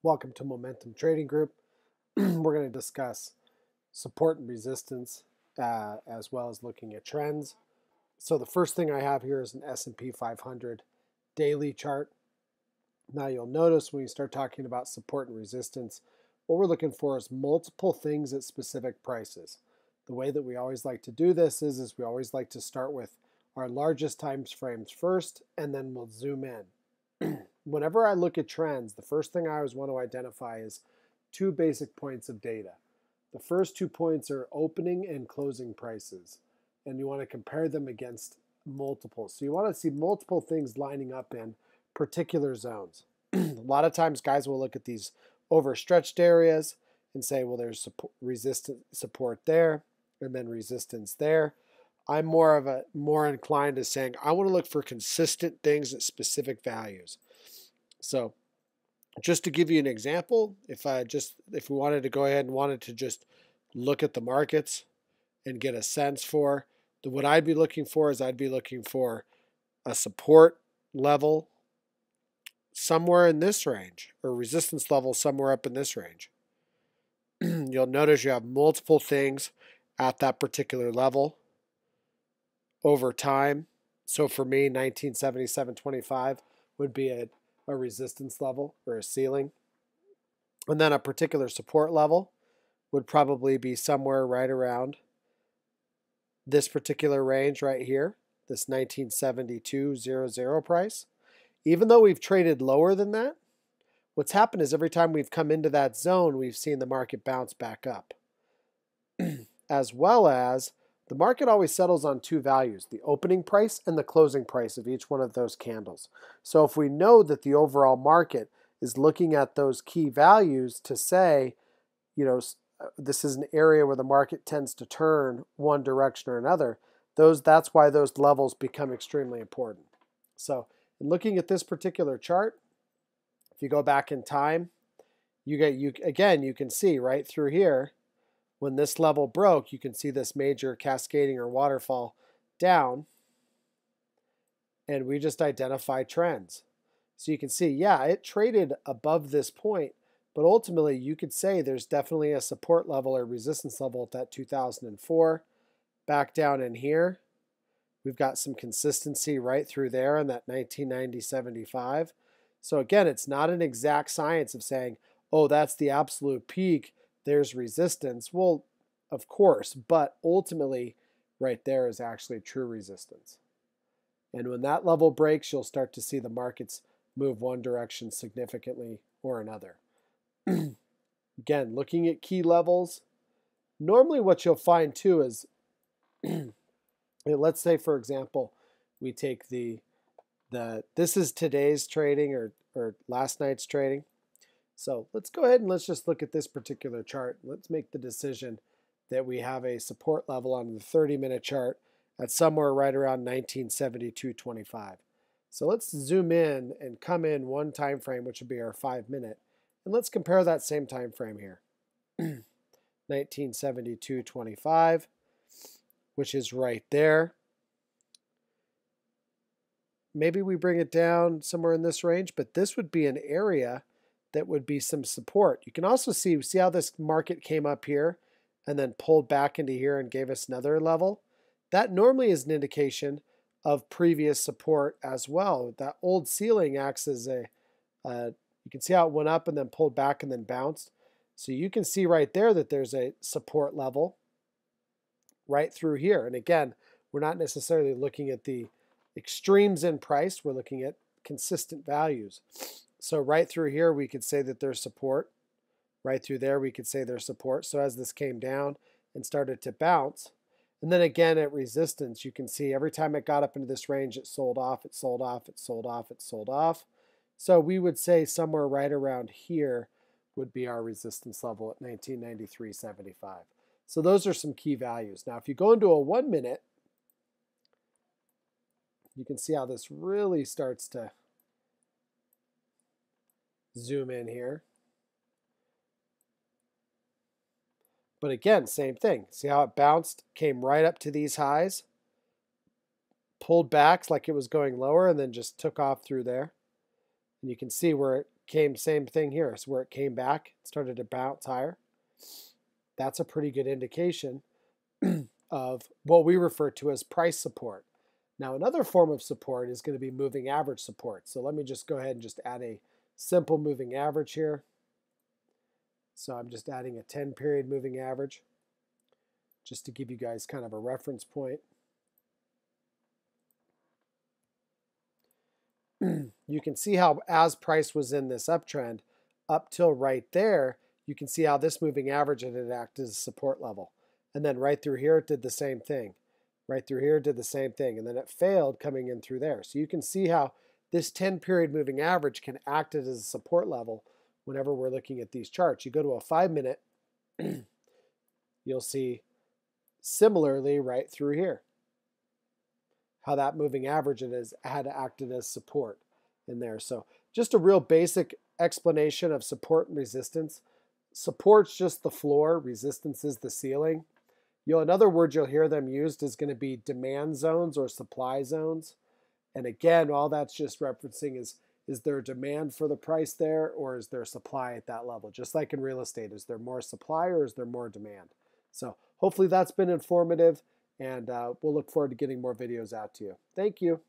Welcome to Momentum Trading Group. We're going to discuss support and resistance as well as looking at trends. So the first thing I have here is an S&P 500 daily chart. Now you'll notice when you start talking about support and resistance, what we're looking for is multiple things at specific prices. The way that we always like to do this is we always like to start with our largest time frames first, and then we'll zoom in. Whenever I look at trends, the first thing I always want to identify is two basic points of data. The first 2 points are opening and closing prices, and you want to compare them against multiple. So you want to see multiple things lining up in particular zones. A lot of times guys will look at these overstretched areas and say, well, there's support there and then resistance there. I'm more inclined to saying I want to look for consistent things at specific values. So just to give you an example, if we wanted to go ahead and wanted to just look at the markets and get a sense for what I'd be looking for is I'd be looking for a support level somewhere in this range or resistance level somewhere up in this range. You'll notice you have multiple things at that particular level over time. So for me, 1977.25 would be a resistance level or a ceiling. And then a particular support level would probably be somewhere right around this particular range right here, this 1972.00 price. Even though we've traded lower than that, what's happened is every time we've come into that zone, we've seen the market bounce back up. As well as the market always settles on two values, the opening price and the closing price of each one of those candles. So if we know that the overall market is looking at those key values to say, this is an area where the market tends to turn one direction or another, that's why those levels become extremely important. So in looking at this particular chart, if you go back in time, you can see right through here, when this level broke, you can see this major cascading or waterfall down, and we just identify trends. So you can see, yeah, it traded above this point, but ultimately you could say there's definitely a support level or resistance level at that 2004. Back down in here, we've got some consistency right through there in that 1990.75. So again, it's not an exact science of saying, oh, that's the absolute peak, there's resistance. Well, of course, but ultimately right there is actually true resistance. And when that level breaks, you'll start to see the markets move one direction significantly or another. Again, looking at key levels, normally what you'll find too is, let's say for example, we take this is today's trading or last night's trading. So let's go ahead and let's just look at this particular chart. Let's make the decision that we have a support level on the 30-minute chart at somewhere right around 1972.25. So let's zoom in and come in one time frame, which would be our 5-minute, and let's compare that same time frame here. 1972.25, which is right there. Maybe we bring it down somewhere in this range, but this would be an area that would be some support. You can also see how this market came up here and then pulled back into here and gave us another level. That normally is an indication of previous support as well. That old ceiling acts as you can see how it went up and then pulled back and then bounced. So you can see right there that there's a support level right through here. And again, we're not necessarily looking at the extremes in price, we're looking at consistent values. So right through here, we could say that there's support. Right through there, we could say there's support. So as this came down and started to bounce, and then again at resistance, you can see every time it got up into this range, it sold off, it sold off, it sold off, it sold off. So we would say somewhere right around here would be our resistance level at 1993.75. So those are some key values. Now, if you go into a 1 minute, you can see how this really starts to zoom in here. But again, same thing. See how it bounced, came right up to these highs, pulled back like it was going lower, and then just took off through there. And you can see where it came, same thing here. So where it came back, it started to bounce higher. That's a pretty good indication of what we refer to as price support. Now, another form of support is going to be moving average support. So let me just go ahead and just add a simple moving average here. So I'm just adding a 10-period moving average just to give you guys kind of a reference point. You can see how as price was in this uptrend, up till right there, you can see how this moving average had acted as a support level. And then right through here, it did the same thing. Right through here, it did the same thing. And then it failed coming in through there. So you can see how this 10-period moving average can act as a support level whenever we're looking at these charts. You go to a 5-minute, you'll see similarly right through here how that moving average had acted as support in there. So just a real basic explanation of support and resistance. Support's just the floor, resistance is the ceiling. Another word you'll hear them used is going to be demand zones or supply zones. And again, all that's just referencing is there demand for the price there, or is there supply at that level? Just like in real estate, is there more supply or is there more demand? So hopefully that's been informative, and we'll look forward to getting more videos out to you. Thank you.